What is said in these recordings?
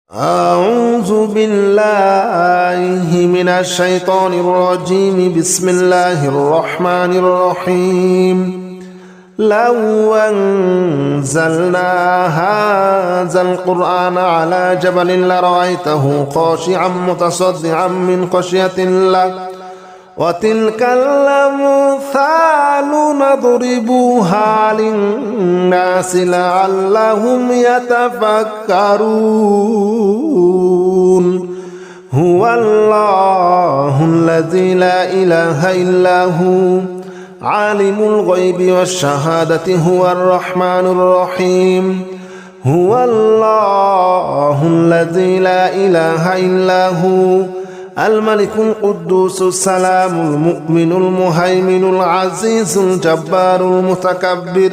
أعوذ بالله من الشيطان الرجيم. بسم الله الرحمن الرحيم. لو أنزلنا هذا القرآن على جبل لرأيته خاشعا متصدعا من خشية الله وتلك الأمثال نضربوها للناس لعلهم يتفكرون. هو الله الذي لا إله إلا هو عالم الغيب والشهادة هو الرحمن الرحيم. هو الله الذي لا إله إلا هو الملك القدوس السلام المؤمن المهيمن العزيز الجبار المتكبر.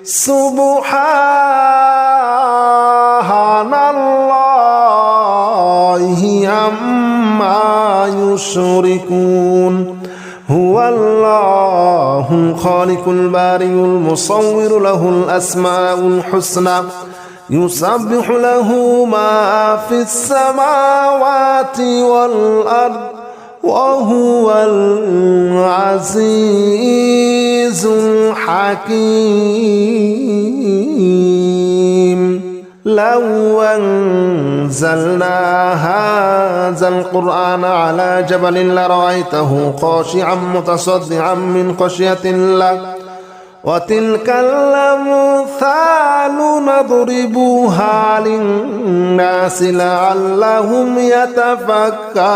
سبحان الله عما يشركون. هو الله الخالق البارئ المصور له الأسماء الحسنى يسبح له ما في السماوات والأرض وهو العزيز الحكيم. لو أنزلنا هذا القرآن على جبل لرأيته خاشعا متصدعا من خشية الله وتلك الأمثال نضربوها للناس لعلهم يتفكرون.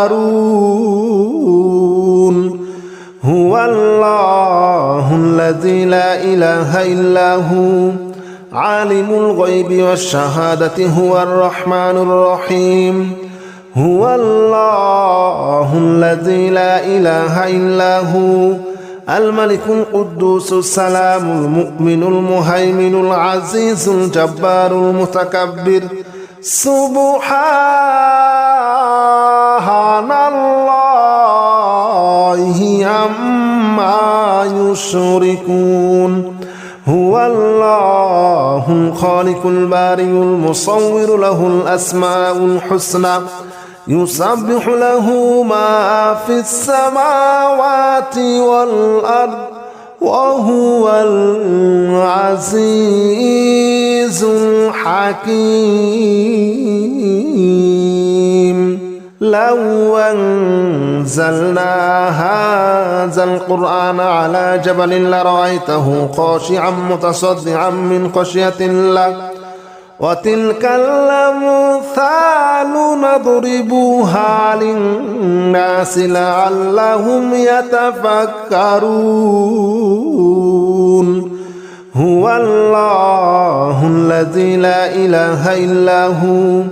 هو الله الذي لا إله إلا هو عالم الغيب والشهادة هو الرحمن الرحيم. هو الله الذي لا إله إلا هو الملك القدوس السلام المؤمن المهيمن العزيز الجبار المتكبر. سبحان الله عما يشركون. هو الله الخالق البارئ المصور له الأسماء الحسنى يسبح له ما في السماوات والأرض وهو العزيز الحكيم. لو أنزلنا هذا القرآن على جبل لرأيته خاشعا متصدعا من خشية الله وتلك الأمثال نضربوها للناس لعلهم يتفكرون. هو الله الذي لا إله إلا هو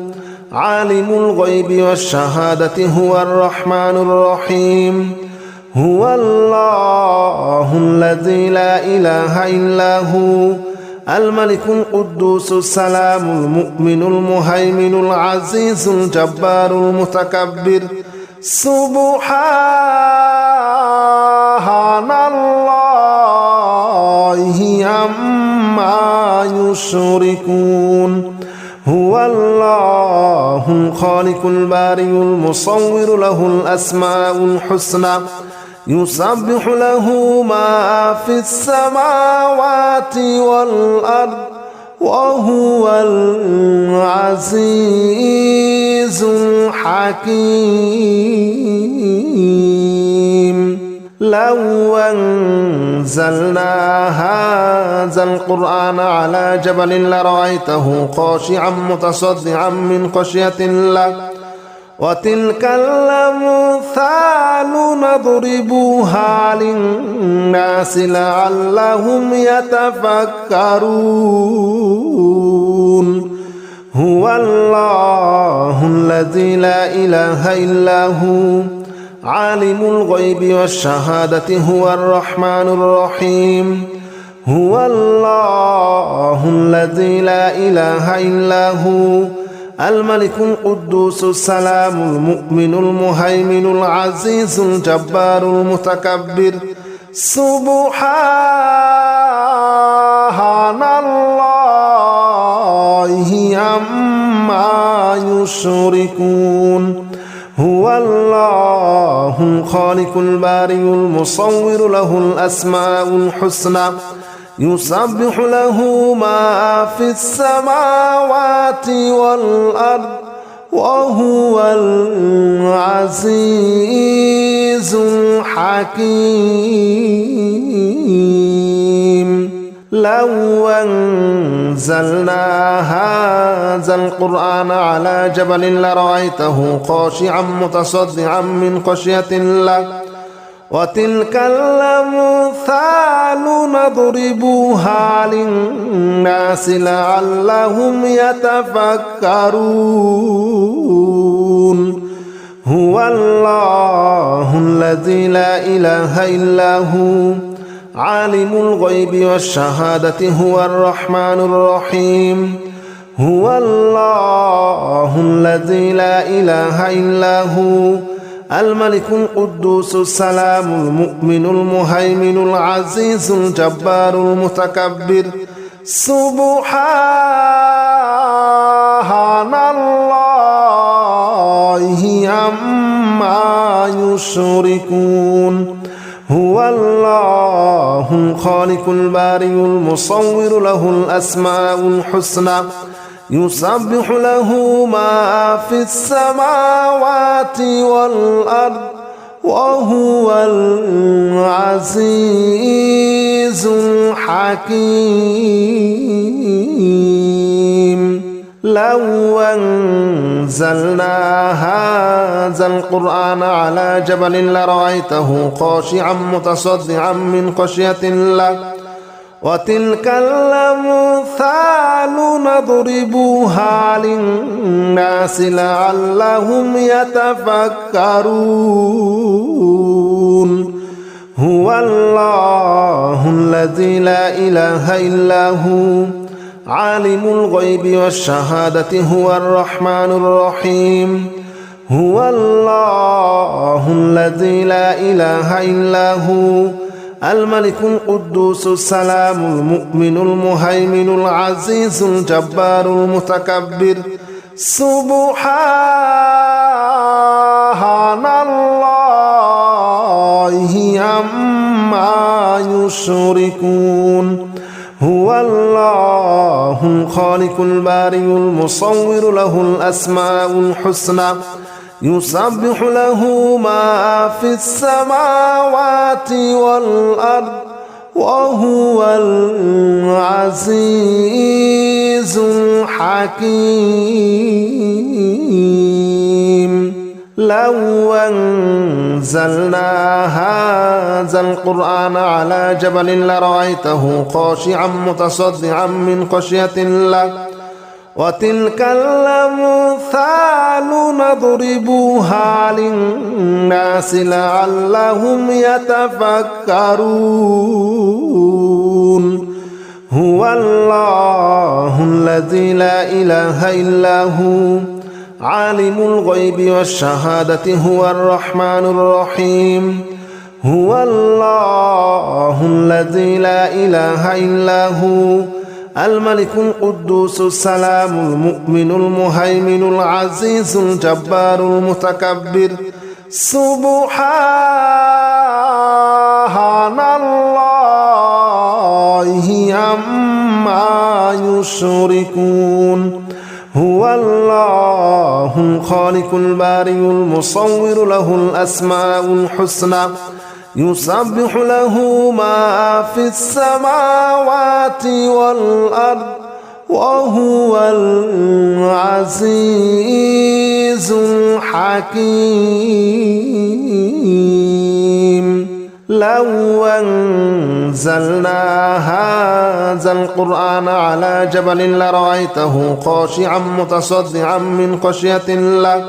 عالم الغيب والشهادة هو الرحمن الرحيم. هو الله الذي لا إله إلا هو الملك القدوس السلام المؤمن المهيمن العزيز الجبار المتكبر. سبحان الله عما يشركون. هو الله الخالق البارئ المصور له الأسماء الحسنى يسبح له ما في السماوات والأرض وهو العزيز الحكيم. لو أنزلنا هذا القرآن على جبل لرأيته خاشعا متصدعا من خشية الله وتلك الأمثال نضربوها للناس لعلهم يتفكرون. هو الله الذي لا إله إلا هو عالم الغيب والشهادة هو الرحمن الرحيم. هو الله الذي لا إله إلا هو الملك القدوس السلام المؤمن المهيمن العزيز الجبار المتكبر. سبحان الله عما يشركون هو الله الخالق البارئ المصور له الأسماء الحسنى يسبح له ما في السماوات والأرض وهو العزيز الحكيم لو أنزلنا هذا القرآن على جبل لرأيته خاشعا متصدعا من خشية الله وتلك الأمثال نضربها للناس لعلهم يتفكرون هو الله الذي لا إله إلا هو عالم الغيب والشهادة هو الرحمن الرحيم هو الله الذي لا إله إلا هو الملك القدوس السلام المؤمن المهيمن العزيز الجبار المتكبر سبحان الله عما يشركون هو الله الخالق البارئ المصور له الأسماء الحسنى يسبح له ما في السماوات والأرض وهو العزيز الحكيم لو أنزلنا هذا القرآن على جبل لرأيته خاشعا متصدعا من خشية الله وتلك الأمثال نضربها للناس لعلهم يتفكرون هو الله الذي لا إله إلا هو عالم الغيب والشهادة هو الرحمن الرحيم هو الله الذي لا إله إلا هو الملك القدوس السلام المؤمن المهيمن العزيز الجبار المتكبر سبحان الله عما يشركون هو الله الخالق البارئ المصور له الأسماء الحسنى يسبح له ما في السماوات والأرض وهو العزيز الحكيم لو أنزلنا هذا القرآن على جبل لرأيته خاشعا متصدعا من خشية الله وتلك الأمثال نضربها للناس لعلهم يتفكرون هو الله الذي لا إله إلا هو عالم الغيب والشهادة هو الرحمن الرحيم هو الله الذي لا إله إلا هو الملك القدوس السلام المؤمن المهيمن العزيز الجبار المتكبر سبحان الله عما يشركون هو الله الخالق البارئ المصور له الأسماء الحسنى يسبح له ما في السماوات والأرض وهو العزيز الحكيم لو أنزلنا هذا القرآن على جبل لرأيته خاشعا متصدعا من خشية الله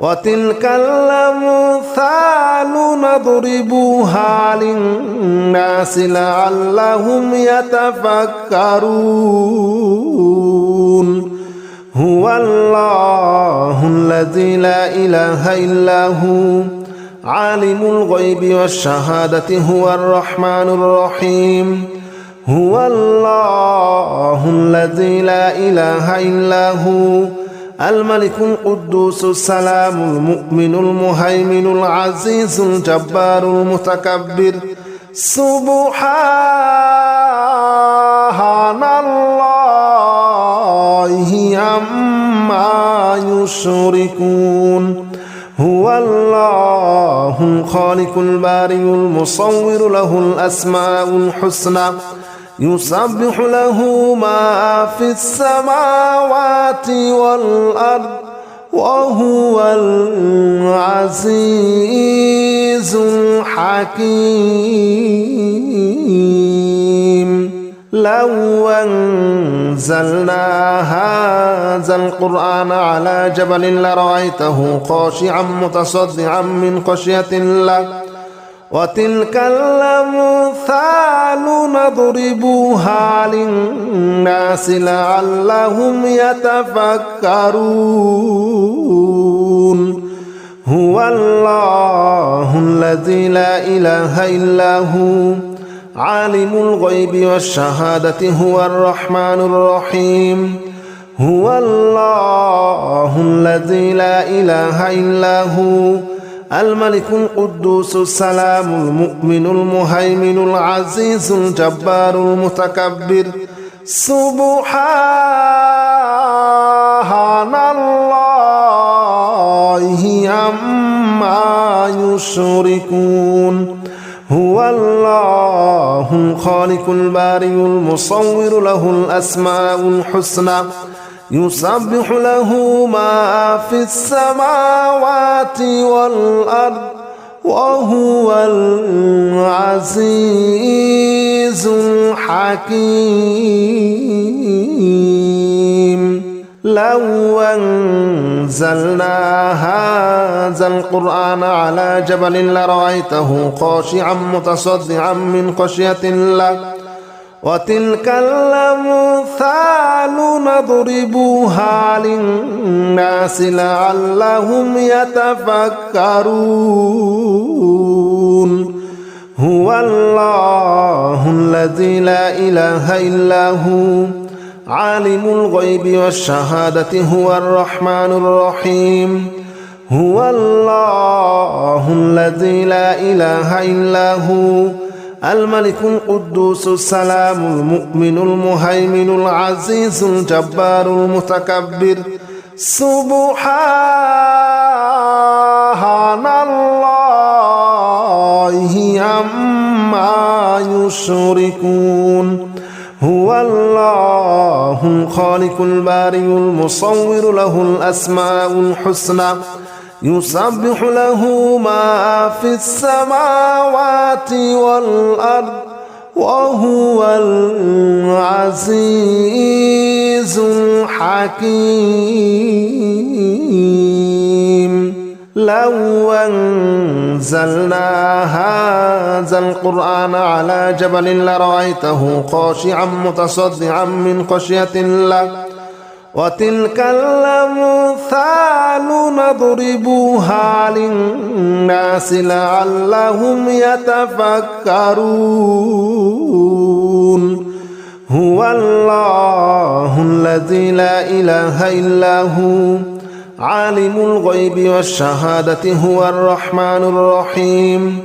وتلك الأمثال نضربها للناس لعلهم يتفكرون هو الله الذي لا إله إلا هو عالم الغيب والشهادة هو الرحمن الرحيم هو الله الذي لا إله إلا هو الملك القدوس السلام المؤمن المهيمن العزيز الجبار المتكبر سبحان الله عما يشركون هو الله الخالق البارئ المصور له الأسماء الحسنى يسبح له ما في السماوات والأرض وهو العزيز الحكيم لو أنزلنا هذا القرآن على جبل لرأيته خاشعا متصدعا من خشية الله وتلك الأمثال نضربها للناس لعلهم يتفكرون هو الله الذي لا إله إلا هو عالم الغيب والشهادة هو الرحمن الرحيم هو الله الذي لا إله إلا هو الملك القدوس السلام المؤمن المهيمن العزيز الجبار المتكبر سبحان الله عما يشركون هو الله الخالق البارئ المصور له الأسماء الحسنى يسبح له ما في السماوات والأرض وهو العزيز الحكيم لو أنزلنا هذا القرآن على جبل لرأيته خاشعا متصدعا من خشية الله وتلك الأمثال نضربها للناس لعلهم يتفكرون هو الله الذي لا إله إلا هو عالم الغيب والشهادة هو الرحمن الرحيم هو الله الذي لا إله إلا هو الملك القدوس السلام المؤمن المهيمن العزيز الجبار المتكبر سبحان الله عما يشركون هو الله الخالق البارئ المصور له الأسماء الحسنى يسبح له ما في السماوات والأرض وهو العزيز الحكيم لو أنزلنا هذا القرآن على جبل لرأيته خاشعا متصدعا من خشية الله وتلك الأمثال نضربها للناس لعلهم يتفكرون هو الله الذي لا إله إلا هو عالم الغيب والشهادة هو الرحمن الرحيم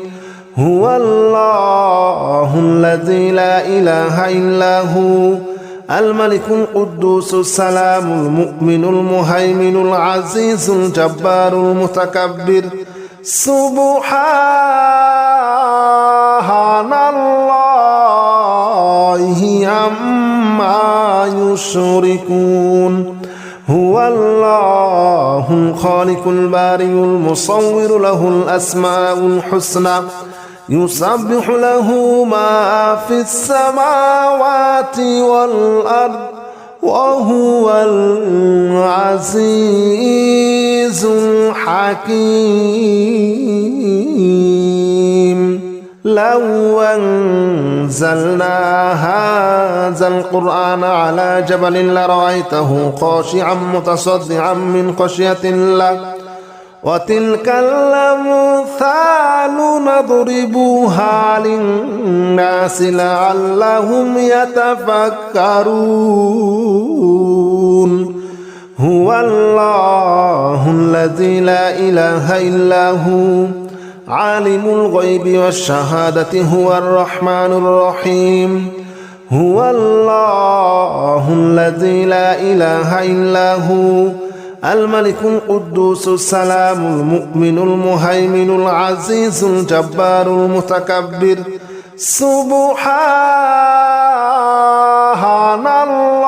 هو الله الذي لا إله إلا هو الملك القدوس السلام المؤمن المهيمن العزيز الجبار المتكبر سبحان الله عما يشركون هو الله الخالق البارئ المصور له الأسماء الحسنى يسبح له ما في السماوات والأرض وهو العزيز الحكيم لو أنزلنا هذا القرآن على جبل لرأيته خاشعا متصدعا من خشية الله وتلك الأمثال نضربها للناس لعلهم يتفكرون هو الله الذي لا إله إلا هو عالم الغيب والشهادة هو الرحمن الرحيم هو الله الذي لا إله إلا هو الملك القدوس السلام المؤمن المهيمن العزيز الجبار المتكبر سبحان الله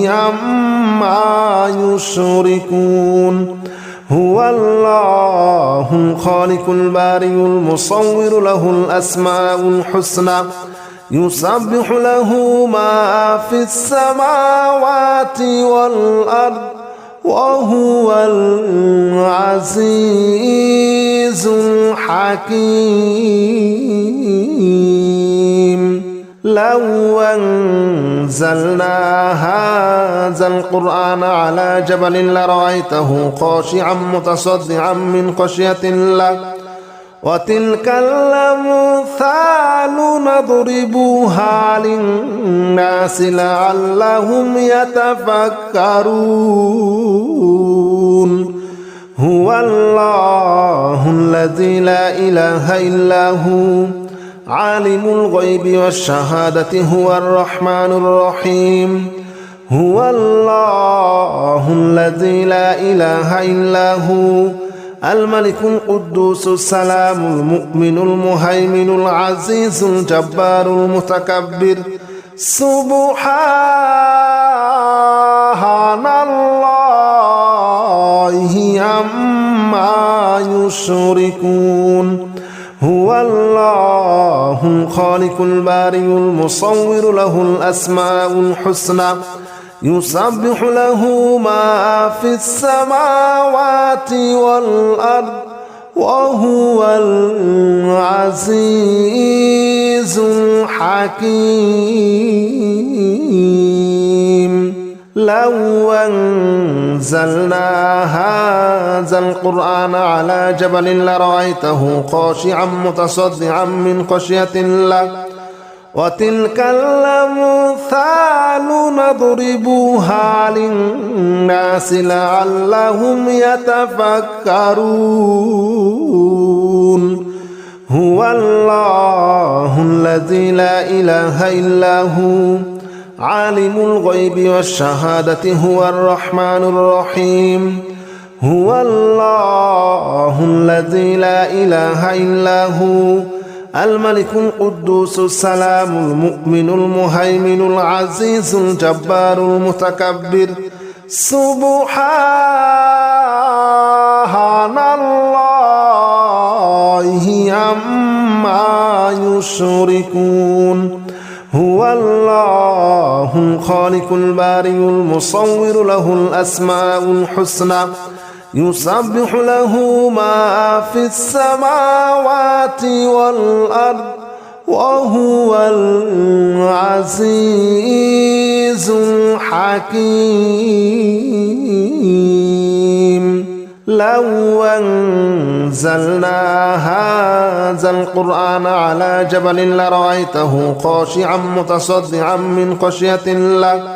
عما يشركون هو الله الخالق البارئ المصور له الأسماء الحسنى يسبح له ما في السماوات والأرض وهو العزيز الحكيم لو أنزلنا هذا القرآن على جبل لرأيته خاشعا متصدعا من خشية الله وتلك الأمثال نضربها للناس لعلهم يتفكرون هو الله الذي لا إله إلا هو عالم الغيب والشهادة هو الرحمن الرحيم هو الله الذي لا إله إلا هو الملك القدوس السلام المؤمن المهيمن العزيز الجبار المتكبر سبحان الله عما يشركون هو الله الخالق البارئ المصور له الأسماء الحسنى يسبح له ما في السماوات والأرض وهو العزيز الحكيم لو أنزلنا هذا القرآن على جبل لرأيته خاشعا متصدعا من خشية الله وتلك الأمثال نضربها للناس لعلهم يتفكرون هو الله الذي لا إله إلا هو عالم الغيب والشهادة هو الرحمن الرحيم هو الله الذي لا إله إلا هو الملك القدوس السلام المؤمن المهيمن العزيز الجبار المتكبر سبحان الله عما يشركون هو الله الخالق البارئ المصور له الأسماء الحسنى يسبح له ما في السماوات والأرض وهو العزيز الحكيم لو أنزلنا هذا القرآن على جبل لرأيته خاشعا متصدعا من خشية الله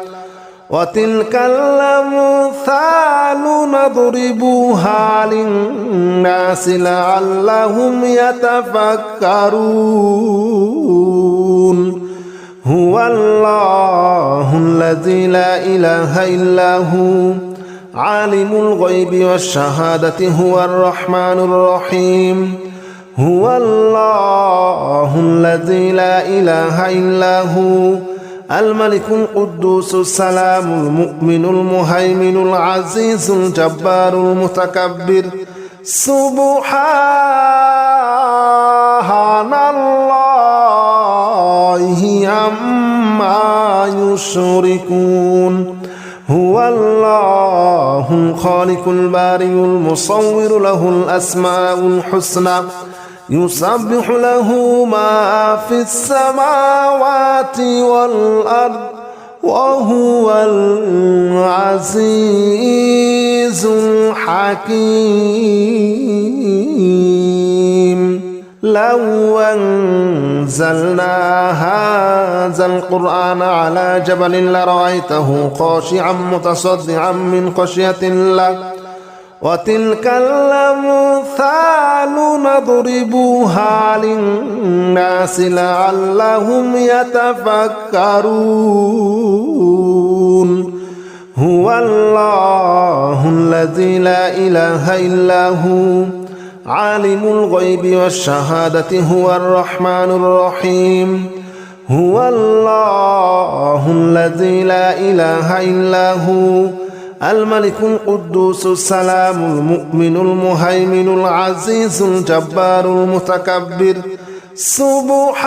وتلك الأمثال نضربها للناس لعلهم يتفكرون هو الله الذي لا إله إلا هو عالم الغيب والشهادة هو الرحمن الرحيم هو الله الذي لا إله إلا هو الملك القدوس السلام المؤمن المهيمن العزيز الجبار المتكبر سبحان الله عما يشركون هو الله الخالق البارئ المصور له الأسماء الحسنى يسبح له ما في السماوات والأرض وهو العزيز الحكيم لو أنزلنا هذا القرآن على جبل لرأيته خاشعا متصدعا من خشية الله وتلك الأمثال نضربها للناس لعلهم يتفكرون هو الله الذي لا إله إلا هو عالم الغيب والشهادة هو الرحمن الرحيم هو الله الذي لا إله إلا هو الملك القدوس السلام المؤمن المهيمن العزيز الجبار المتكبر سبحان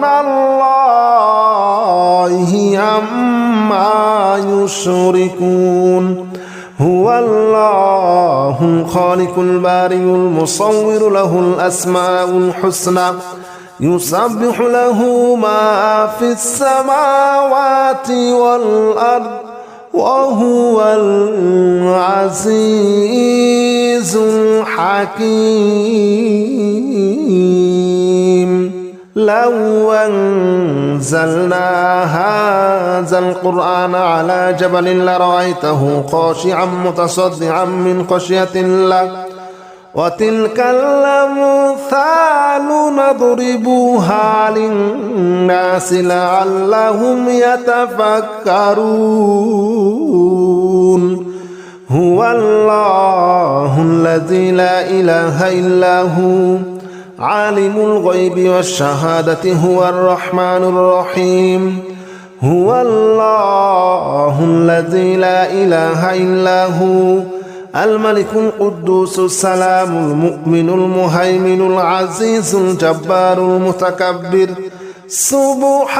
الله عما يشركون هو الله الخالق البارئ المصور له الأسماء الحسنى يسبح له ما في السماوات والأرض وهو العزيز الحكيم لو أنزلنا هذا القرآن على جبل لرأيته خاشعا متصدعا من خشية الله وتلك الأمثال نضربها للناس لعلهم يتفكرون هو الله الذي لا إله إلا هو عالم الغيب والشهادة هو الرحمن الرحيم هو الله الذي لا إله إلا هو الملك القدوس السلام المؤمن المهيمن العزيز الجبار المتكبر سبحان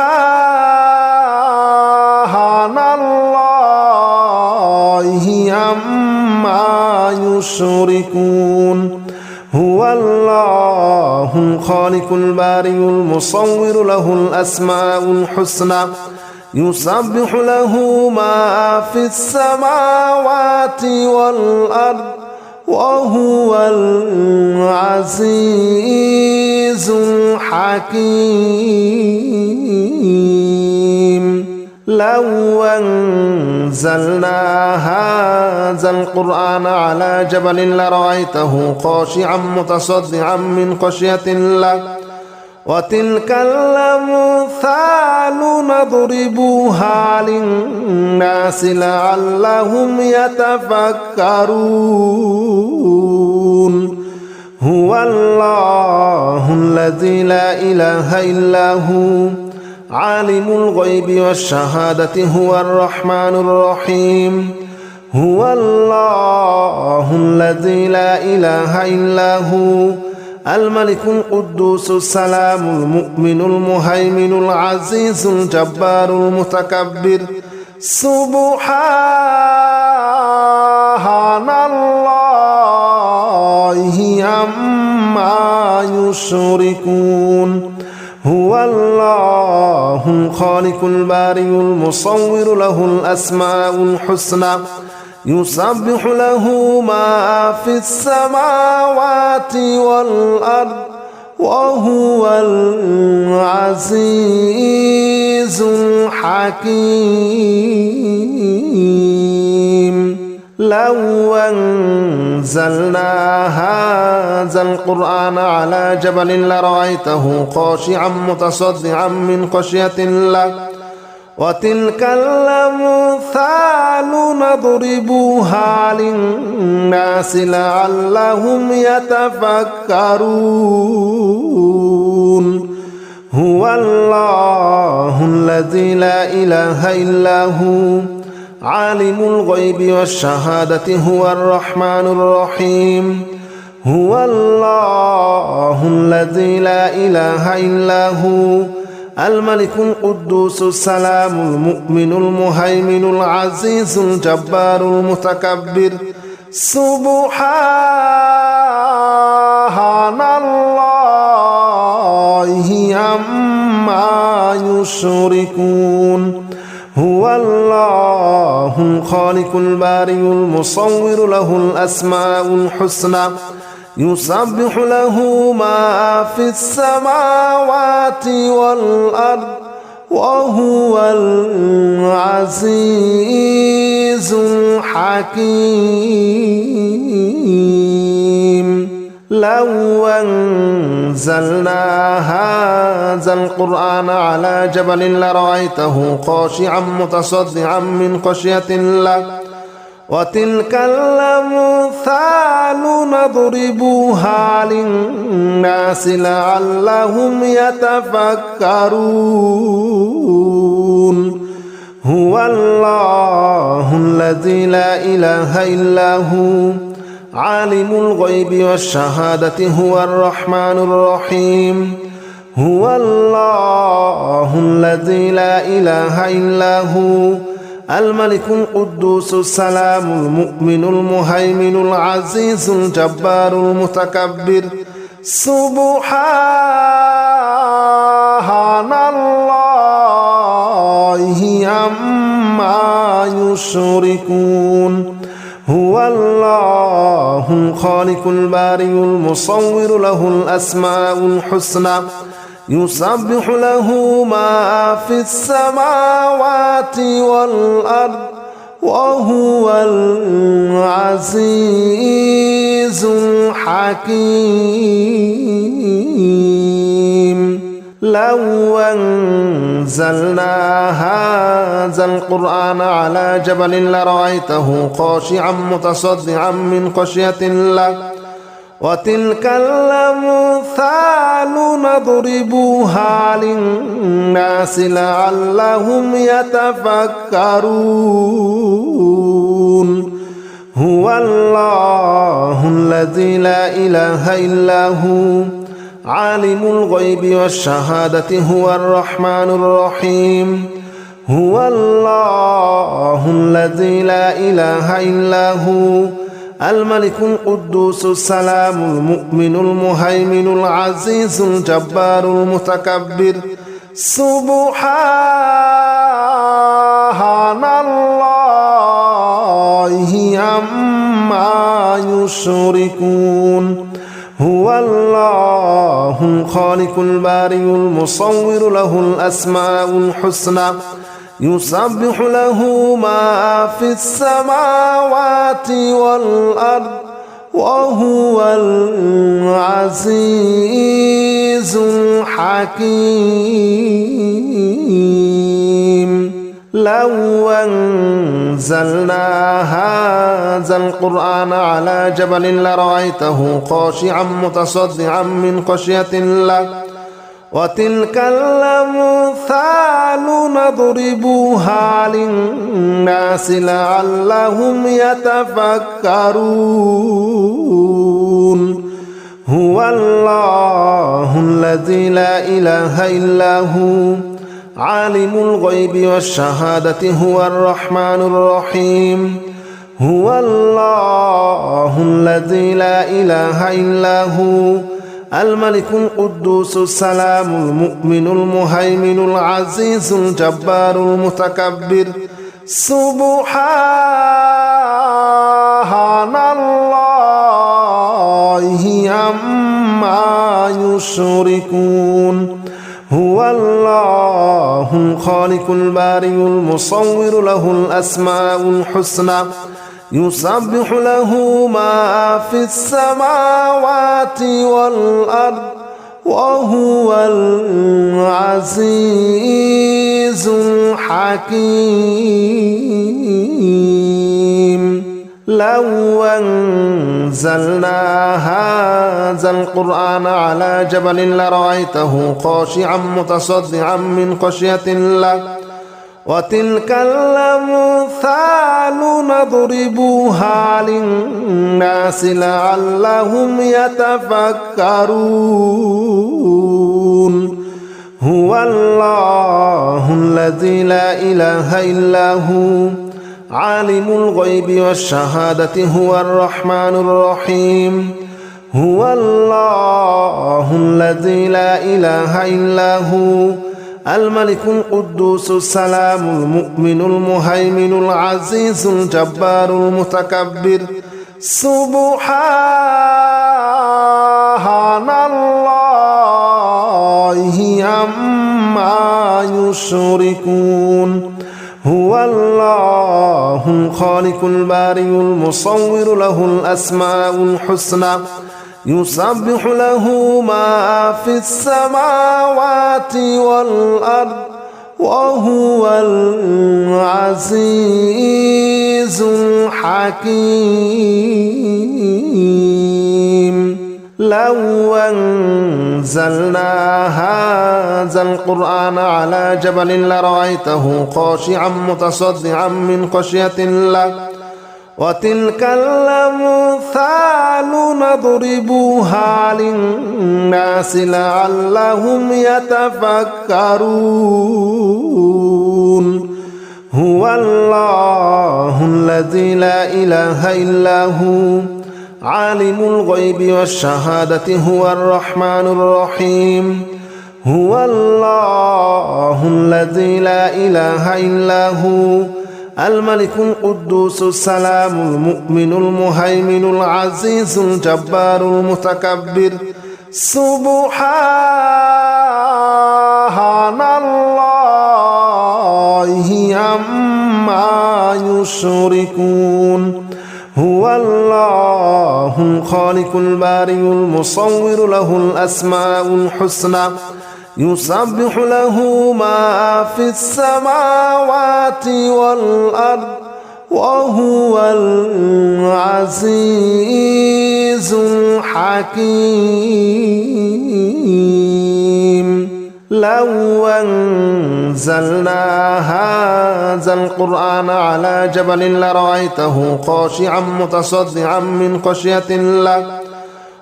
الله عما يشركون هو الله الخالق البارئ المصور له الأسماء الحسنى يسبح له ما في السماوات والأرض وهو العزيز الحكيم لو أنزلنا هذا القرآن على جبل لرأيته خاشعا متصدعا من خشية الله وتلك الأمثال نضربها للناس لعلهم يتفكرون هو الله الذي لا إله إلا هو عالم الغيب والشهادة هو الرحمن الرحيم هو الله الذي لا إله إلا هو الملك القدوس السلام المؤمن المهيمن العزيز الجبار المتكبر سبحان الله عما يشركون هو الله الخالق البارئ المصور له الأسماء الحسنى يسبح له ما في السماوات والأرض وهو العزيز الحكيم لو أنزلنا هذا القرآن على جبل لرأيته خاشعا متصدعا من خشية الله وتلك الأمثال نضربها للناس لعلهم يتفكرون هو الله الذي لا إله إلا هو عالم الغيب والشهادة هو الرحمن الرحيم هو الله الذي لا إله إلا هو الملك القدوس السلام المؤمن المهيمن العزيز الجبار المتكبر سبحان الله عما يشركون هو الله الخالق البارئ المصور له الأسماء الحسنى يسبح له ما في السماوات والأرض وهو العزيز الحكيم. لو أنزلنا هذا القرآن على جبل لرأيته خاشعا متصدعا من خشية الله وتلك الأمثال نضربها للناس لعلهم يتفكرون. هو الله الذي لا إله إلا هو عالم الغيب والشهادة هو الرحمن الرحيم. هو الله الذي لا إله إلا هو الملك القدوس السلام المؤمن المهيمن العزيز الجبار المتكبر. سبحان الله عما يشركون. هو الله الخالق البارئ المصور له الأسماء الحسنى يسبح له ما في السماوات والأرض وهو العزيز الحكيم. لو أنزلنا هذا القرآن على جبل لرأيته خاشعا متصدعا من خشية الله وتلك الأمثال نضربها للناس لعلهم يتفكرون. هو الله الذي لا إله إلا هو عالم الغيب والشهادة هو الرحمن الرحيم. هو الله الذي لا إله إلا هو الملك القدوس السلام المؤمن المهيمن العزيز الجبار المتكبر. سبحان الله عما يشركون. هو الله الخالق البارئ المصور له الأسماء الحسنى يسبح له ما في السماوات والأرض وهو العزيز الحكيم. لو أنزلنا هذا القرآن على جبل لرأيته خاشعا متصدعا من خشية الله وتلك الأمثال نضربها للناس لعلهم يتفكرون. هو الله الذي لا إله إلا هو عالم الغيب والشهادة هو الرحمن الرحيم. هو الله الذي لا إله إلا هو الملك القدوس السلام المؤمن المهيمن العزيز الجبار المتكبر. سبحان الله عما يشركون. هو الله الخالق البارئ المصور له الأسماء الحسنى يسبح له ما في السماوات والأرض وهو العزيز الحكيم. لو أنزلنا هذا القرآن على جبل لرأيته خاشعا متصدعا من خشية الله وتلك الأمثال نضربها للناس لعلهم يتفكرون. هو الله الذي لا إله إلا هو عالم الغيب والشهادة هو الرحمن الرحيم. هو الله الذي لا إله إلا هو الملك القدوس السلام المؤمن المهيمن العزيز الجبار المتكبر. سبحان الله عما يشركون هو الله الخالق البارئ المصور له الأسماء الحسنى يسبح له ما في السماوات والأرض وهو العزيز الحكيم لو أنزلنا هذا القرآن على جبل لرأيته خاشعا متصدعا من خشية الله وتلك الأمثال نضربها للناس لعلهم يتفكرون هو الله الذي لا إله إلا هو عالم الغيب والشهادة هو الرحمن الرحيم هو الله الذي لا إله إلا هو الملك القدوس السلام المؤمن المهيمن العزيز الجبار المتكبر سبحان الله عما يشركون هو الله الخالق البارئ المصور له الأسماء الحسنى يسبح له ما في السماوات والأرض وهو العزيز الحكيم لو أنزلنا هذا القرآن على جبل لرأيته خاشعا متصدعا من خشية الله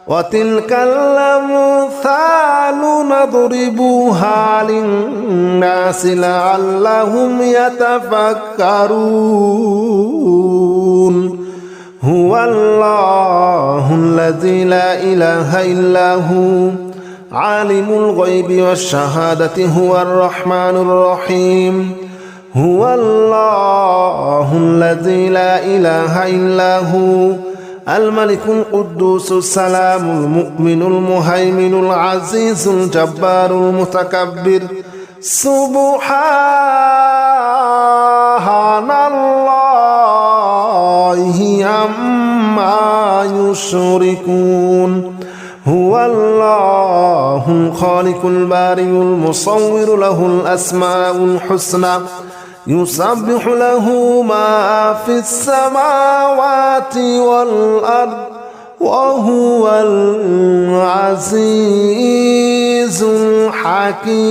وتلك الأمثال نضربها للناس لعلهم يتفكرون هو الله الذي لا إله إلا هو عالم الغيب والشهادة هو الرحمن الرحيم هو الله الذي لا إله إلا هو الملك القدوس السلام المؤمن المهيمن العزيز الجبار المتكبر سبحان الله عما يشركون هو الله الخالق البارئ المصور له الأسماء الحسنى يسبح له ما في السماوات والأرض وهو العزيز الحكيم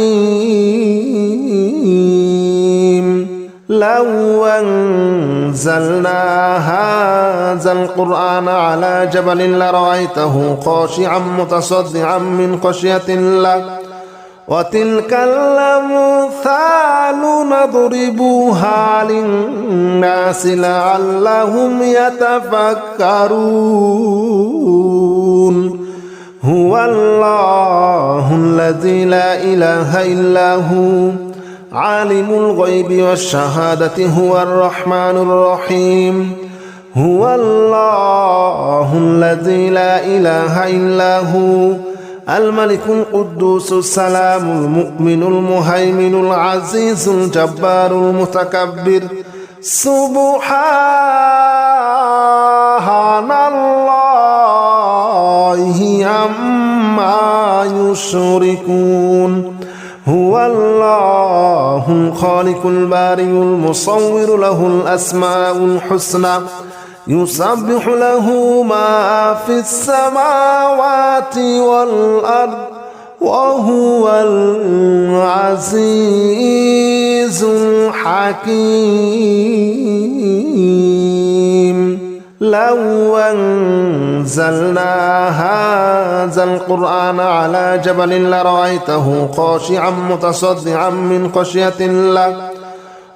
لو أنزلنا هذا القرآن على جبل لرأيته خاشعا متصدعا من خشية الله وتلك الأمثال نضربها للناس لعلهم يتفكرون هو الله الذي لا إله إلا هو عالم الغيب والشهادة هو الرحمن الرحيم هو الله الذي لا إله إلا هو الملك القدوس السلام المؤمن المهيمن العزيز الجبار المتكبر سبحان الله عما يشركون هو الله الخالق البارئ المصور له الأسماء الحسنى يسبح له ما في السماوات والأرض وهو العزيز الحكيم لو أنزلنا هذا القرآن على جبل لرأيته خاشعا متصدعا من خشية الله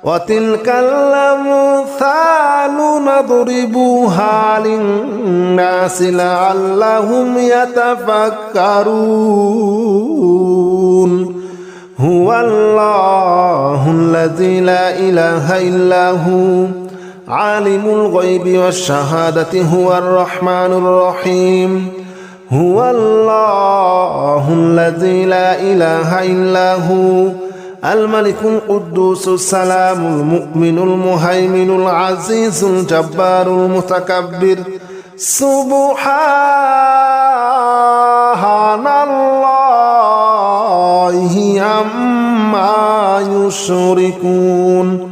وتلك الأمثال نضربها للناس لعلهم يتفكرون هو الله الذي لا إله إلا هو عالم الغيب والشهادة هو الرحمن الرحيم هو الله الذي لا إله إلا هو الملك القدوس السلام المؤمن المهيمن العزيز الجبار المتكبر سبحان الله عما يشركون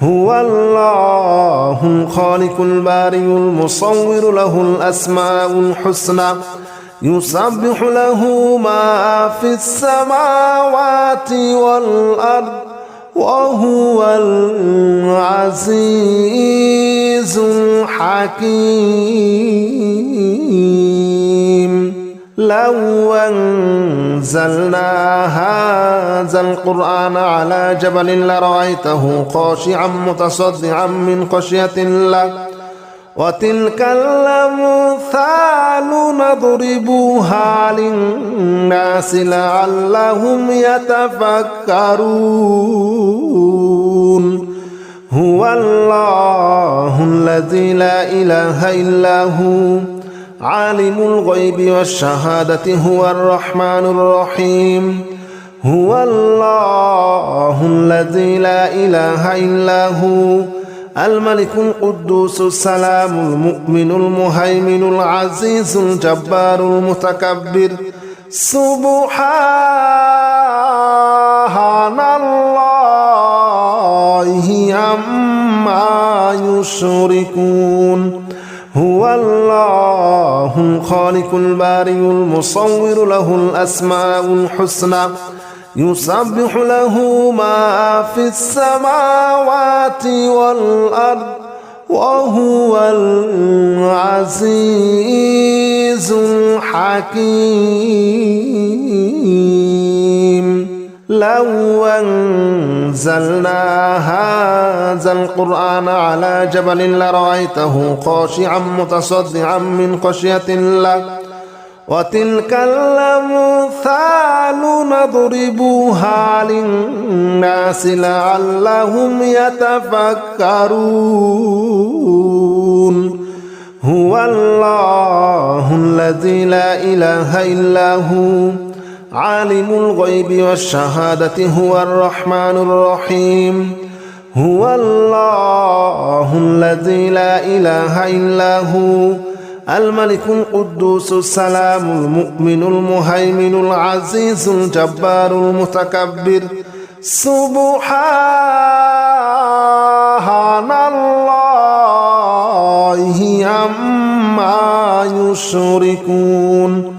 هو الله الخالق البارئ المصور له الأسماء الحسنى يسبح له ما في السماوات والأرض وهو العزيز الحكيم لو أنزلنا هذا القرآن على جبل لرأيته خاشعا متصدعا من خشية الله وتلك الأمثال نضربها للناس لعلهم يتفكرون هو الله الذي لا إله إلا هو عالم الغيب والشهادة هو الرحمن الرحيم هو الله الذي لا إله إلا هو الملك القدوس السلام المؤمن المهيمن العزيز الجبار المتكبر سبحان الله عما يشركون هو الله الخالق البارئ المصور له الأسماء الحسنى يسبح له ما في السماوات والأرض وهو العزيز الحكيم لو أنزلنا هذا القرآن على جبل لرأيته خاشعا متصدعا من خشية الله وتلك الأمثال نضربها للناس لعلهم يتفكرون هو الله الذي لا إله إلا هو عالم الغيب والشهادة هو الرحمن الرحيم هو الله الذي لا إله إلا هو الملك القدوس السلام المؤمن المهيمن العزيز الجبار المتكبر سبحان الله عما يشركون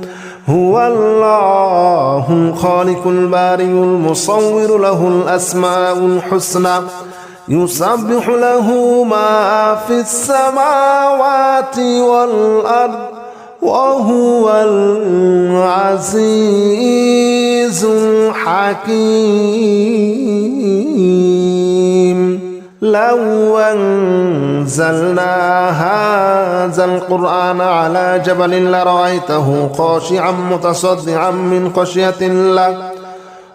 هو الله الخالق البارئ المصور له الأسماء الحسنى يسبح له ما في السماوات والأرض وهو العزيز الحكيم لو أنزلنا هذا القرآن على جبل لرأيته خاشعا متصدعا من خشية الله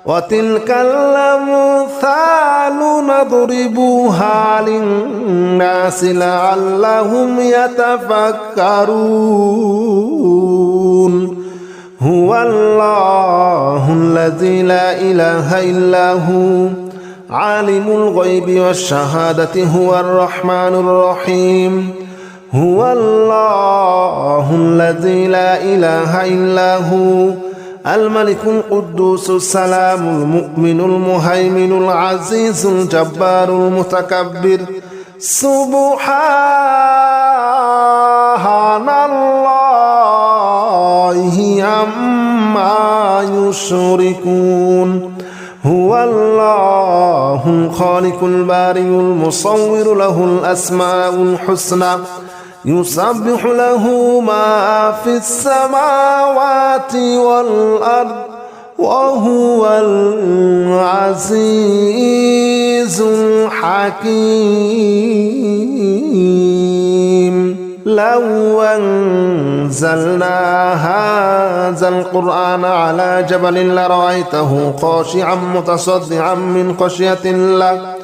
وتلك الأمثال نضربها للناس لعلهم يتفكرون هو الله الذي لا إله إلا هو عالم الغيب والشهادة هو الرحمن الرحيم هو الله الذي لا إله إلا هو الملك القدوس السلام المؤمن المهيمن العزيز الجبار المتكبر سبحان الله عما يشركون هو الله الخالق البارئ المصور له الأسماء الحسنى يسبح له ما في السماوات والأرض وهو العزيز الحكيم لو أنزلنا هذا القرآن على جبل لرأيته خاشعا متصدعا من خشية الله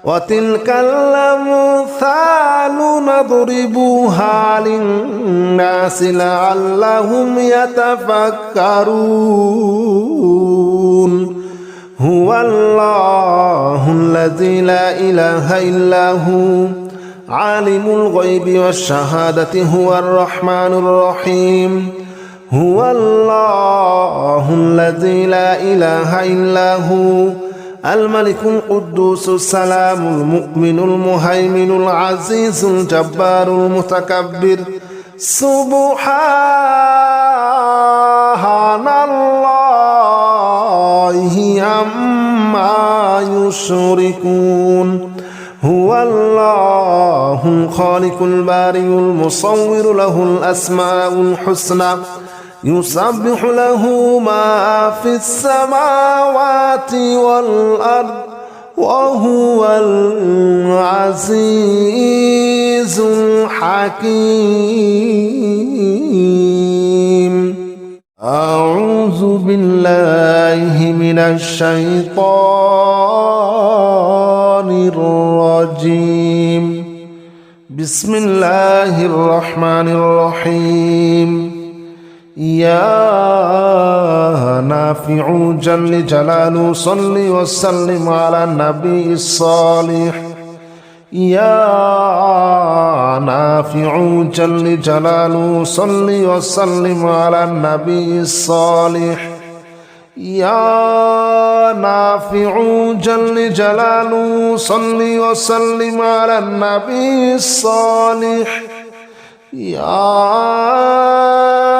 وتلك الأمثال نضربها للناس لعلهم يتفكرون هو الله الذي لا إله إلا هو عالم الغيب والشهادة هو الرحمن الرحيم هو الله الذي لا إله إلا هو الملك القدوس السلام المؤمن المهيمن العزيز الجبار المتكبر سبحان الله عما يشركون هو الله الخالق البارئ المصور له الأسماء الحسنى يسبح له ما في السماوات والأرض وهو العزيز الحكيم أعوذ بالله من الشيطان الرجيم بسم الله الرحمن الرحيم يا نافع جل جلاله صل وسلم على النبي الصالح يا نافع جل جلاله صل وسلم على النبي الصالح يا نافع جل جلاله صل وسلم على النبي الصالح يا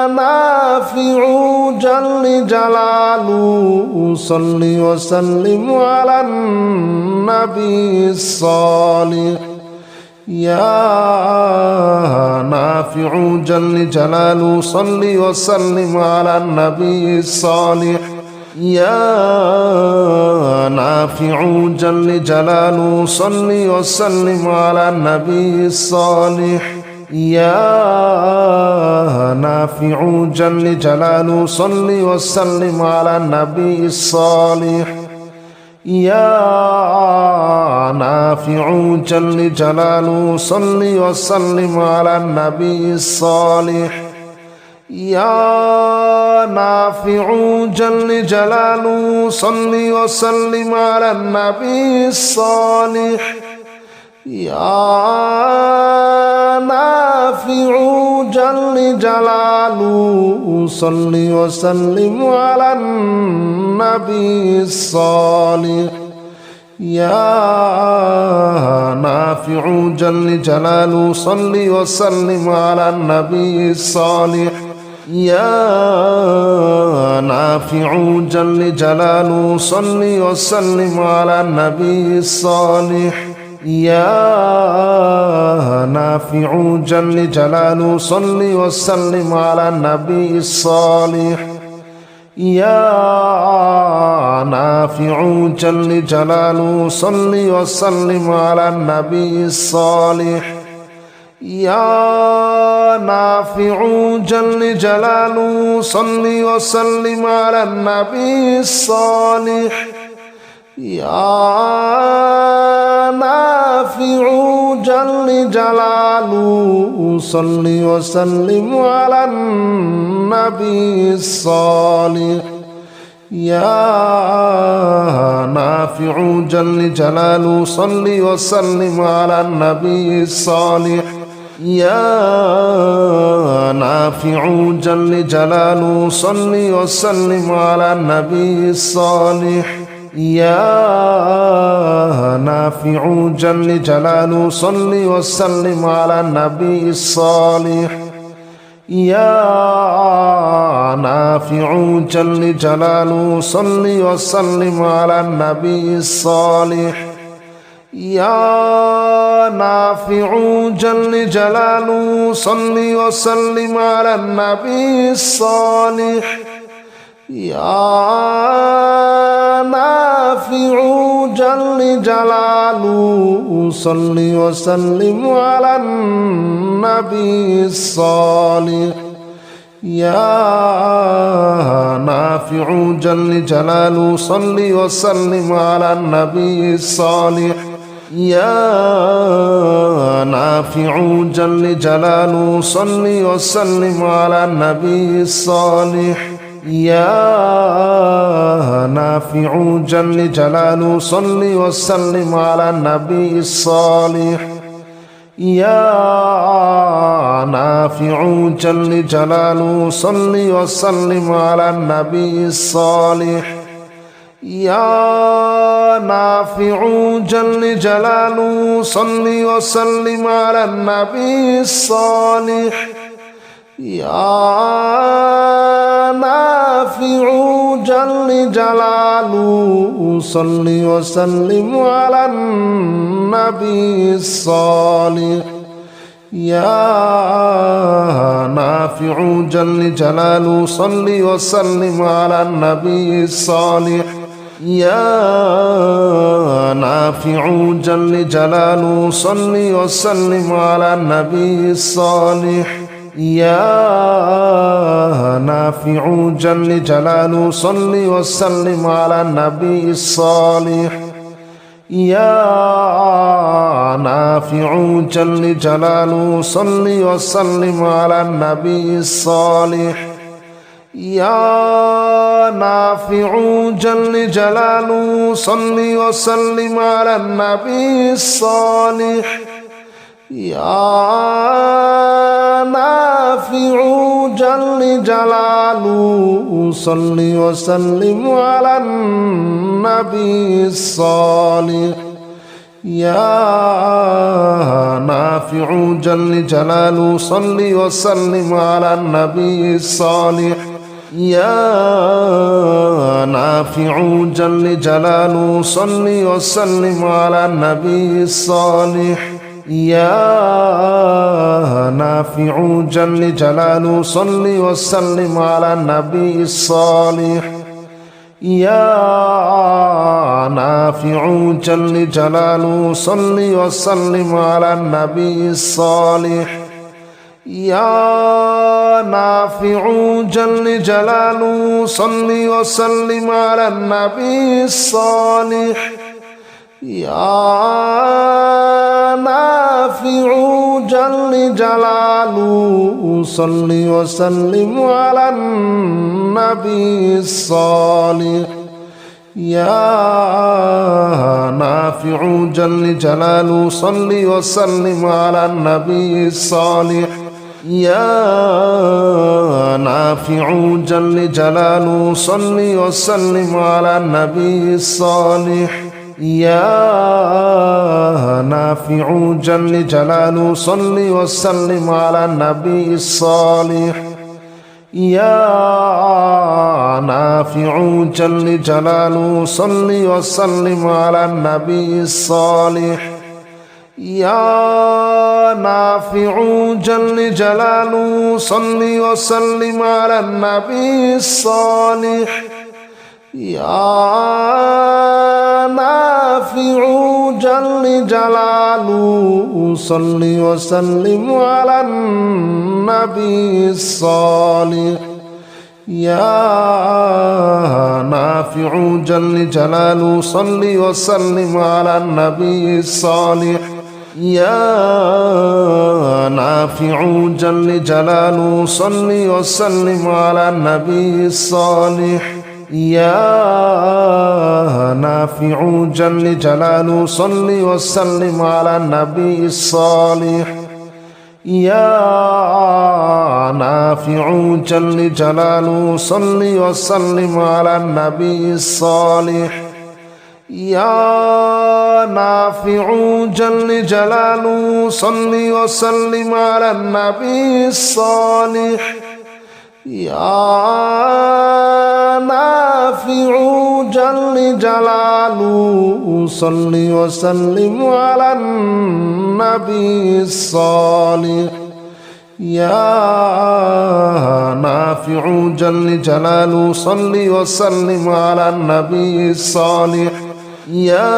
نافع جل جلاله صل وسلم على النبي الصالح يا نافع جل جلاله صل وسلم على النبي الصالح يا نافع جل جلاله صل وسلم على النبي الصالح يا نافع جل جلاله صل وسلم على النبي الصالح يا نافع جل جلاله صل وسلم على النبي الصالح يا نافع جل جلاله صل وسلم على النبي الصالح يا نافع جل جلاله صل وسلم على النبي الصالح يا نافع جل جلاله صل وسلم على النبي الصالح يا نافع جل جلاله صل وسلم على النبي الصالح يا نافع جل جلاله صل وسلم على النبي الصالح يا نافع جل جلاله صل وسلم على النبي الصالح يا نافع جل جلاله صل وسلم على النبي الصالح يا نافع جل جلاله صل وسلم على النبي الصالح يا نافع جل جلاله صل وسلم على النبي الصالح يا نافع جل جلاله صل وسلم على النبي الصالح يا نافع جل جلاله صل وسلم على النبي الصالح يا نافع جل جلاله صل وسلم على النبي الصالح يا نافع جل جلاله صل وسلم على النبي الصالح يا نافع جل جلاله صل وسلم على النبي الصالح يا نافع جل جلاله صل وسلم على النبي الصالح يا نافع جل جلاله صل وسلم على النبي الصالح يا نافع جل جلاله صل وسلم على النبي الصالح يا نافع جل جلاله صل وسلم على النبي الصالح يا نافع جل جلاله صل وسلم على النبي الصالح يا نافع جل جلاله صل وسلم على النبي الصالح يا نافع جل جلاله صل وسلم على النبي الصالح يا نافع جل جلاله صل وسلم على النبي الصالح يا نافع جل جلاله صل وسلم على النبي الصالح يا نافع جل جلاله صل وسلم على النبي الصالح يا نافع جل جلاله صل وسلم على النبي الصالح يا نافع جل جلاله صل وسلم على النبي الصالح يا نافع جل جلاله صل وسلم على النبي الصالح يا نافع جل جلاله صل وسلم على النبي الصالح يا نافع جل جلاله صل وسلم على النبي الصالح يا نافع جل جلاله صل وسلم على النبي الصالح يا نافع جل جلاله صل وسلم على النبي الصالح يا نافع جل جلاله صل وسلم على النبي الصالح يا نافع جل جلاله صل وسلم على النبي الصالح يا نافع جل جلاله صل وسلم على النبي الصالح يا نافع جل جلاله صل وسلم على النبي الصالح يا نافع جل جلاله صل وسلم على النبي الصالح يا نافع جل جلاله صل وسلم على النبي الصالح يا نافع جل جلاله صل وسلم على النبي الصالح يا نافع جل جلاله صل وسلم على النبي الصالح يا نافع جل جلاله صل وسلم على النبي الصالح يا نافع جل جلاله صل وسلم على النبي الصالح يا نافع جل جلاله صل وسلم على النبي الصالح يا نافع جل جلاله صل وسلم على النبي الصالح يا نافع جل جلاله صل وسلم على النبي الصالح يا نافع جل جلاله صل وسلم على النبي الصالح يا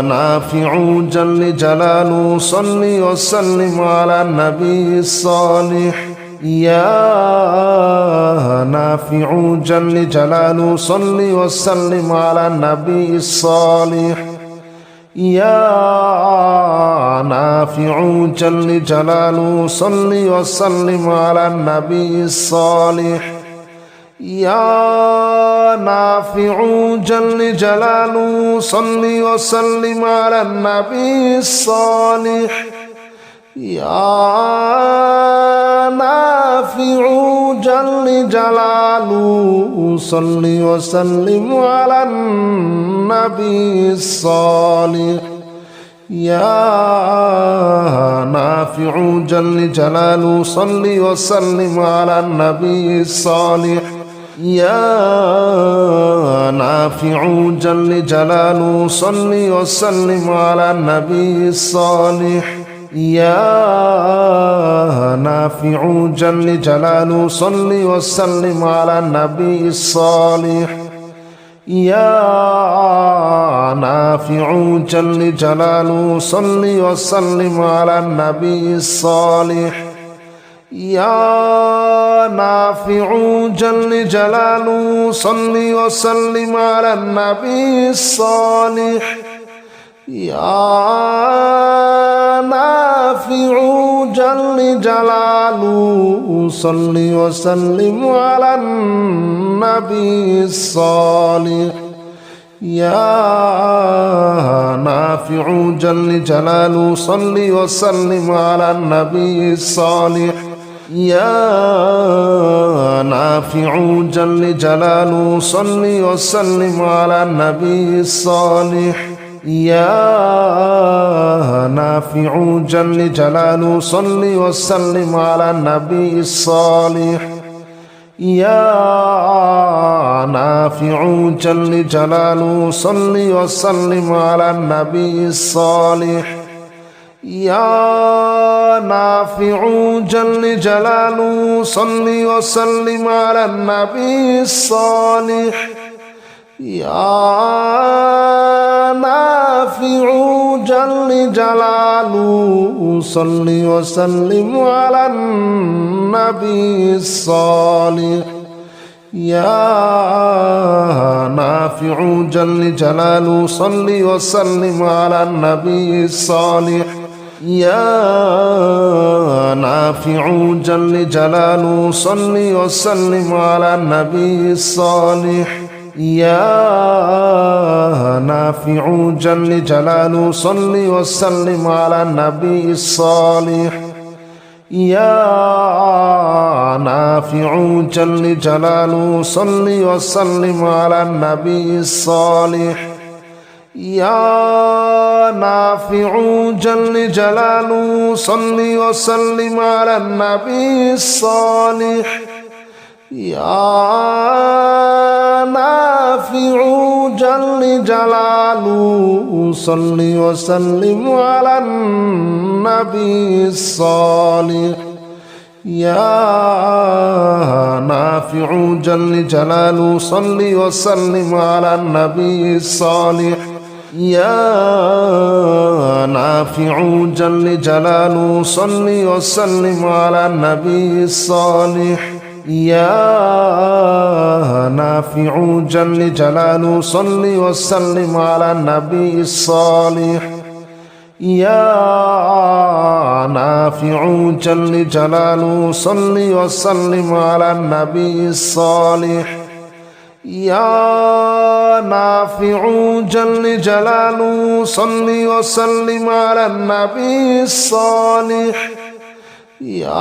نافع جل جلاله صل وسلم على النبي الصالح يا نافع جل جلاله صل وسلم على النبي الصالح يا نافع جل جلاله صل وسلم على النبي الصالح يا نافع جل جلاله صل وسلم على النبي الصالح يا نافع جل جلاله صل وسلم على النبي الصالح يا نافع جل جلاله صل وسلم على النبي الصالح يا نافع جل جلاله صل وسلم على النبي الصالح يا نافع جل جلاله صل وسلم على النبي الصالح يا نافع جل جلاله صل وسلم على النبي الصالح يا نافع جل جلاله صل وسلم على النبي الصالح يا نافع جل جلاله صل وسلم على النبي الصالح يا نافع جل جلاله صل وسلم على النبي الصالح يا نافع جل جلاله صل وسلم على النبي الصالح يا نافع جل جلاله صل وسلم على النبي الصالح يا نافع جل جلاله صل وسلم على النبي الصالح يا نافع جل جلاله صل وسلم على النبي الصالح يا نافع جل جلاله صل وسلم على النبي الصالح يا نافع جل جلاله صل وسلم على النبي الصالح يا نافع جل جلاله صل وسلم على النبي الصالح يا نافع جل جلاله صل وسلم على النبي الصالح يا نافع جل جلاله صل وسلم على النبي الصالح يا نافع جل جلاله صل وسلم على النبي الصالح يا نافع جل جلاله صل وسلم على النبي الصالح يا نافع جل جلاله صل وسلم على النبي الصالح يا نافع جل جلاله صل وسلم على النبي الصالح يا نافع جل جلاله صل وسلم على النبي الصالح يا نافع جل جلاله صل وسلم على النبي الصالح يا نافع جل جلاله صل وسلم على النبي الصالح يا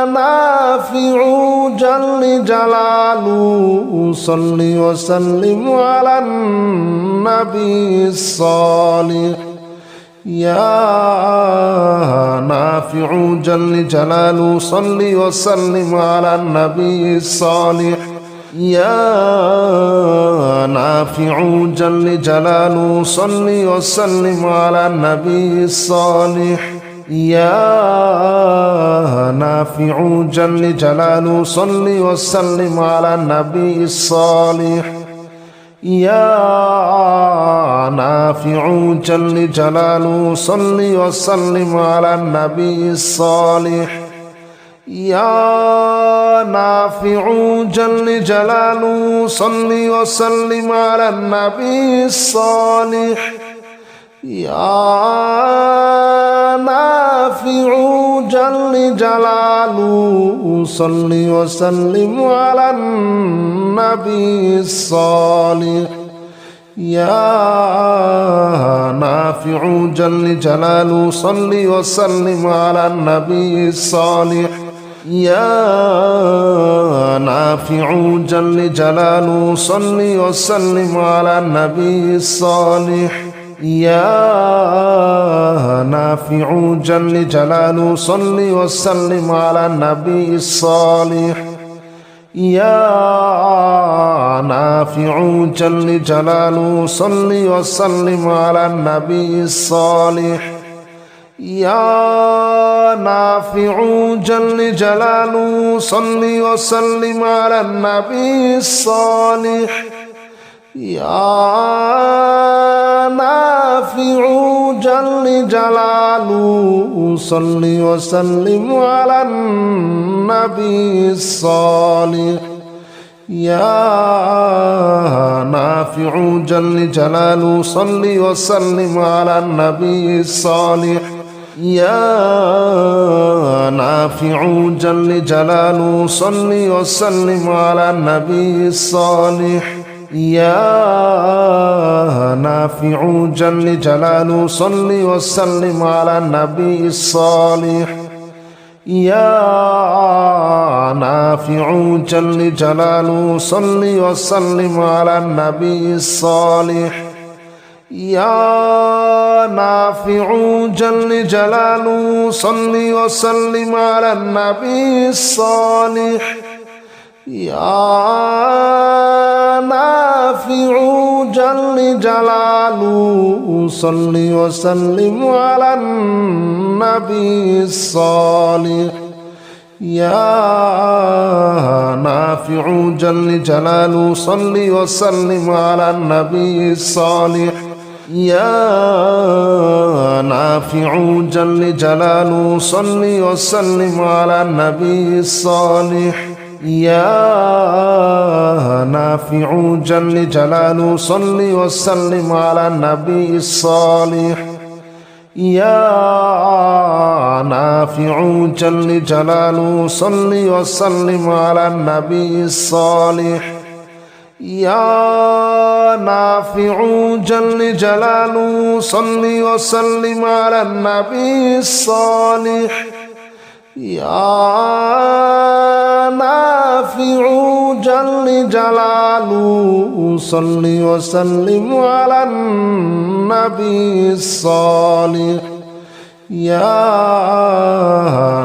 نافع جل جلاله صل وسلم على النبي الصالح يا نافع جل جلاله صل وسلم على النبي الصالح يا نافع جل جلاله صل وسلم على النبي الصالح يا نافع جل جلاله صل وسلم على النبي الصالح يا نافع جل جلاله صل وسلم على النبي الصالح يا نافع جل جلاله صل وسلم على النبي الصالح يا نافع جل جلاله صل وسلم على النبي الصالح يا نافع جل جلاله صل وسلم على النبي الصالح يا نافع جل جلاله صل وسلم على النبي الصالح يا نافع جل جلاله صل وسلم على النبي الصالح يا نافع جل جلاله صل وسلم على النبي الصالح يا نافع جل جلاله صل وسلم على النبي الصالح يا نافع جل جلاله صل وسلم على النبي الصالح يا نافع جل جلاله صل وسلم على النبي الصالح يا نافع جل جلاله صل وسلم على النبي الصالح يا نافع جل جلاله صل وسلم على النبي الصالح يا نافع جل جلاله صل وسلم على النبي الصالح يا نافع جل جلاله صل وسلم على النبي الصالح يا نافع جل جلاله صل وسلم على النبي الصالح يا نافع جل جلاله صل وسلم على النبي الصالح يا نافع جل جلاله صل وسلم على النبي الصالح يا نافع جل جلاله صل وسلم على النبي الصالح يا نافع جل جلاله صل وسلم على النبي الصالح يا نافع جل جلاله صل وسلم على النبي الصالح يا نافع جل جلاله صل وسلم على النبي الصالح يا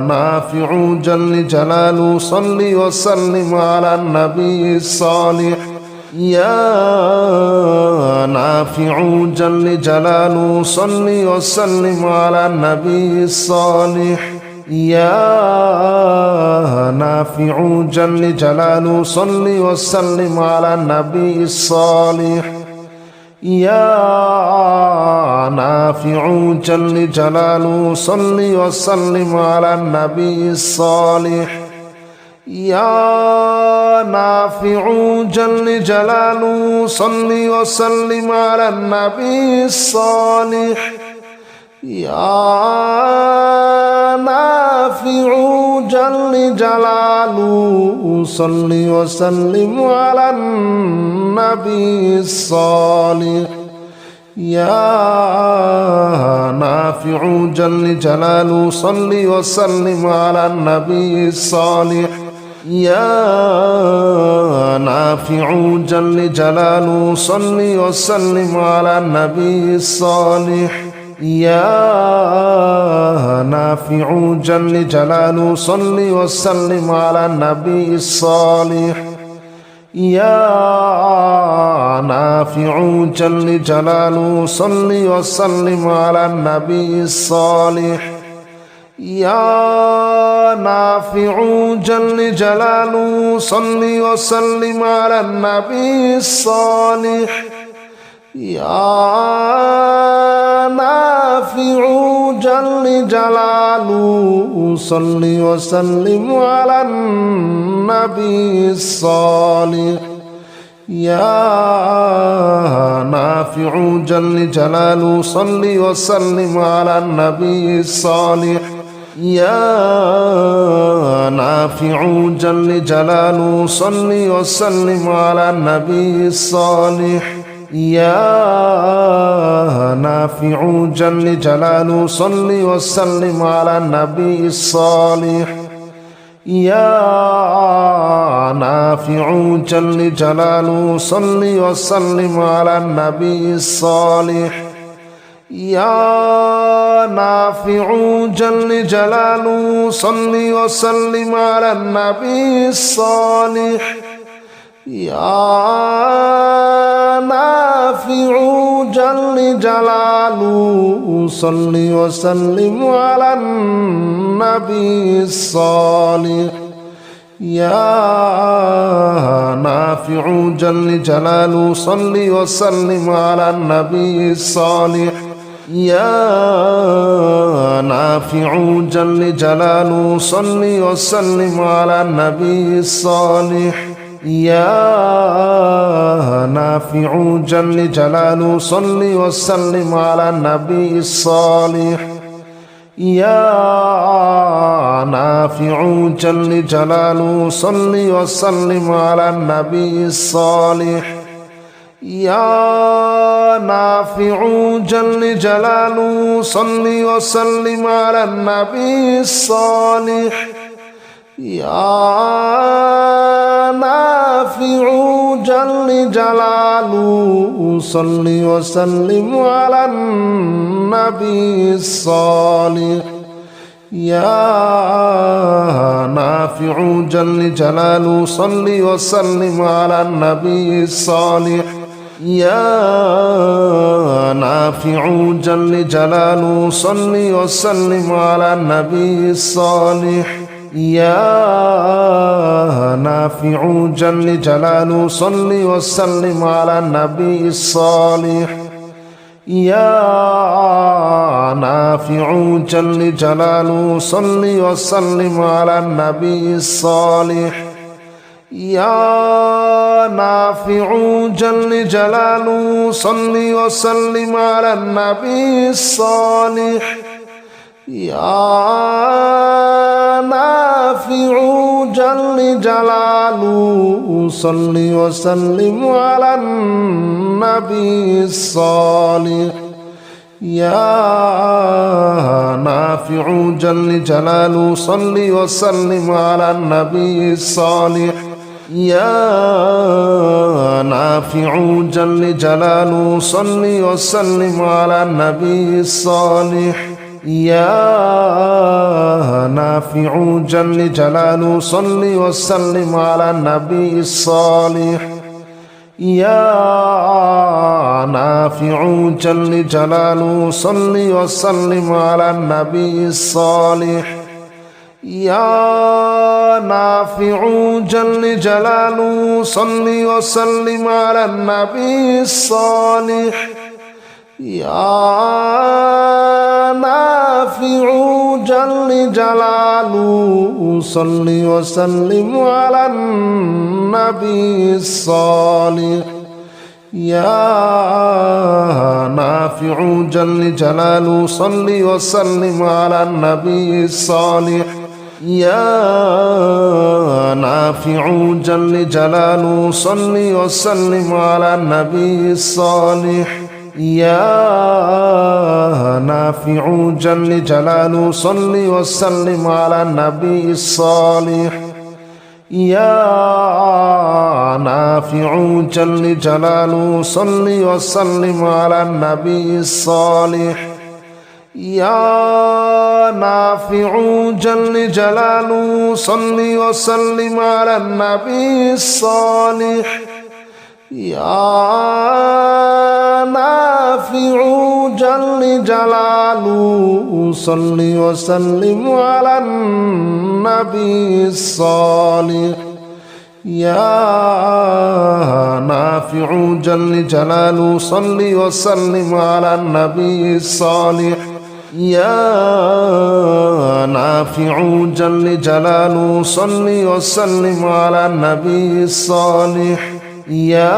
نافع جل جلاله صل وسلم على النبي الصالح يا نافع جل جلاله صل وسلم على النبي الصالح يا نافع جل جلاله صل وسلم على النبي الصالح يا نافع جل جلاله صل وسلم على النبي الصالح يا نافع جل جلاله صل وسلم على النبي الصالح يا نافع جل جلاله صل وسلم على النبي الصالح يا نافع جل جلاله صل وسلم على النبي الصالح يا نافع جل جلاله صل وسلم على النبي الصالح يا نافع جل جلاله صل وسلم على النبي الصالح يا نافع جل جلاله صل وسلم على النبي الصالح يا نافع جل جلاله صل وسلم على النبي الصالح يا نافع جل جلاله صل وسلم على النبي الصالح يا نافع جل جلاله صل وسلم على النبي الصالح يا نافع جل جلاله صل وسلم على النبي الصالح يا نافع جل جلاله صل وسلم على النبي الصالح يا نافع جل جلاله صل وسلم على النبي الصالح يا نافع جل جلاله صل وسلم على النبي الصالح يا نافع جل جلاله صل وسلم على النبي الصالح يا نافع جل جلاله صل وسلم على النبي الصالح يا نافع جل جلاله صل وسلم على النبي الصالح يا نافع جل جلاله صل وسلم على النبي الصالح يا نافع جل جلاله صل وسلم على النبي الصالح يا نافع جل جلاله صل وسلم على النبي الصالح يا نافع جل جلاله صل وسلم على النبي الصالح يا نافع جل جلاله صل وسلم على النبي الصالح يا نافع جل جلاله صل وسلم على النبي الصالح يا نافع جل جلاله صل وسلم على النبي الصالح يا نافع جل جلاله صل وسلم على النبي الصالح يا نافع جل جلاله صل وسلم على النبي الصالح يا نافع جل جلاله صل وسلم على النبي الصالح يا نافع جل جلاله صل وسلم على النبي الصالح يا نافع جل جلاله صل وسلم على النبي الصالح يا نافع جل جلاله صل وسلم على النبي الصالح يا نافع جل جلاله صل وسلم على النبي الصالح يا نافع جل جلاله صل وسلم على النبي الصالح يا نافع جل جلاله صل وسلم على النبي الصالح يا نافع جل جلاله صل وسلم على النبي الصالح يا نافع جل جلاله صل وسلم على النبي الصالح يا نافع جل جلاله صل وسلم على النبي الصالح يا نافع جل جلاله صل وسلم على النبي الصالح يا نافع جل جلاله صل وسلم على النبي الصالح يا نافع جل جلاله صل وسلم على النبي الصالح يا نافع جل جلاله صل وسلم على النبي الصالح يا نافع جل جلاله صل وسلم على النبي الصالح يا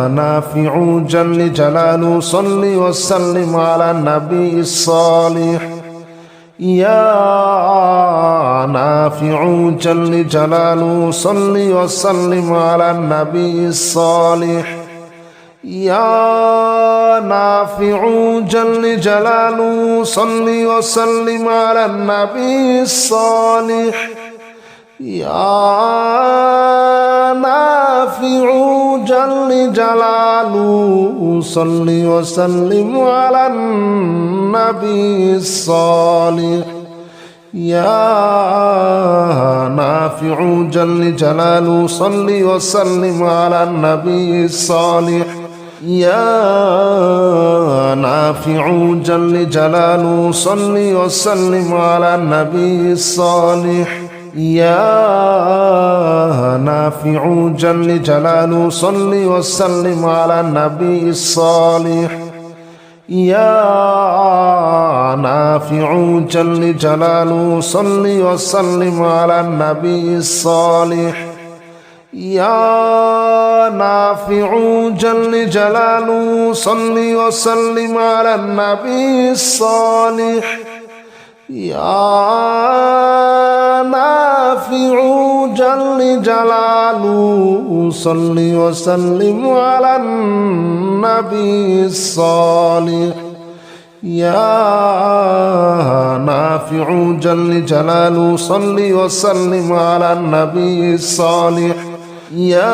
نافع جل جلاله صل وسلم على النبي الصالح يا نافع جل جلاله صل وسلم على النبي الصالح يا نافع جل جلاله صل وسلم على النبي الصالح يا نافع جل جلاله صل وسلم على النبي الصالح يا نافع جل جلاله صل وسلم على النبي الصالح يا نافع جل جلاله صل وسلم على النبي الصالح يا نافع جل جلاله صل وسلم على النبي الصالح يا نافع جل جلاله صل وسلم على النبي الصالح يا نافع جل جلاله صل وسلم على النبي الصالح يا نافع جل جلاله صل وسلم على النبي الصالح يا نافع جل جلاله صل وسلم على النبي الصالح يا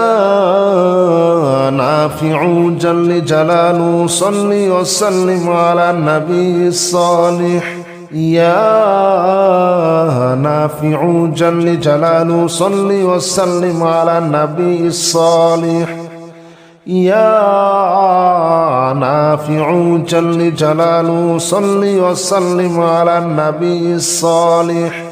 نافع جل جلاله صل وسلم على النبي الصالح يا نافع جل جلاله صل وسلم على النبي الصالح يا نافع جل جلاله صل وسلم على النبي الصالح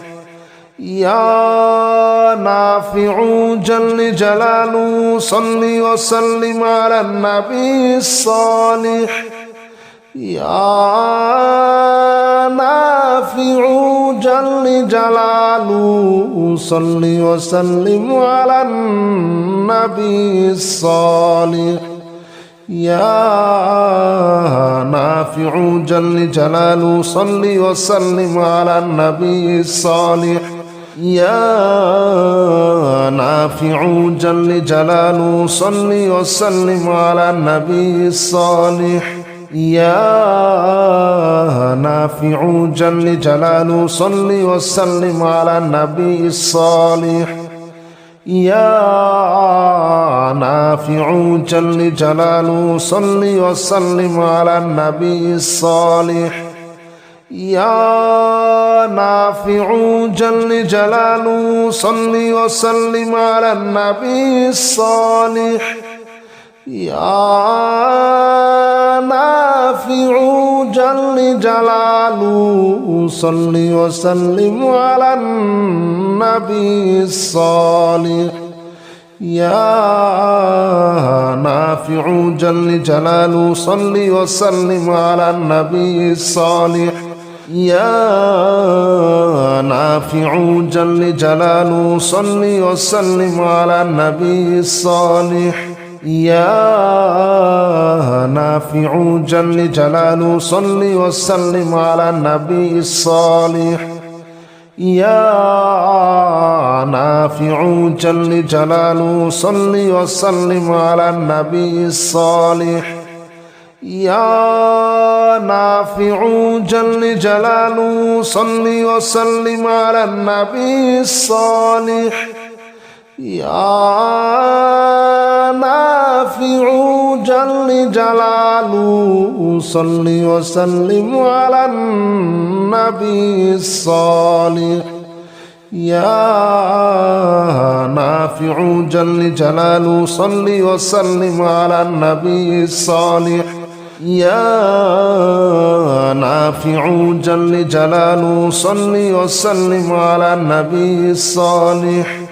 يا نافع جل جلاله صل وسلم على النبي الصالح يا نافع جل جلاله صل وسلم على النبي الصالح يا نافع جل جلاله صل وسلم على النبي الصالح يا نافع جل جلاله صل وسلم على النبي الصالح يا نافع جل جلاله صل وسلم على النبي الصالح يا نافع جل جلاله صل وسلم على النبي الصالح يا نافع جل جلاله صل وسلم على النبي الصالح يا نافع جل جلاله صل وسلم على النبي الصالح يا نافع جل جلاله صل وسلم على النبي الصالح يا نافع جل جلاله صل وسلم على النبي الصالح يا نافع جل جلاله صل وسلم على النبي الصالح يا نافع جل جلاله صل وسلم على النبي الصالح يا نافع جل جلاله صل وسلم على النبي الصالح يا نافع جل جلاله صل وسلم على النبي الصالح يا نافع جل جلاله صل وسلم على النبي الصالح يا نافع جل جلاله صل وسلم على النبي الصالح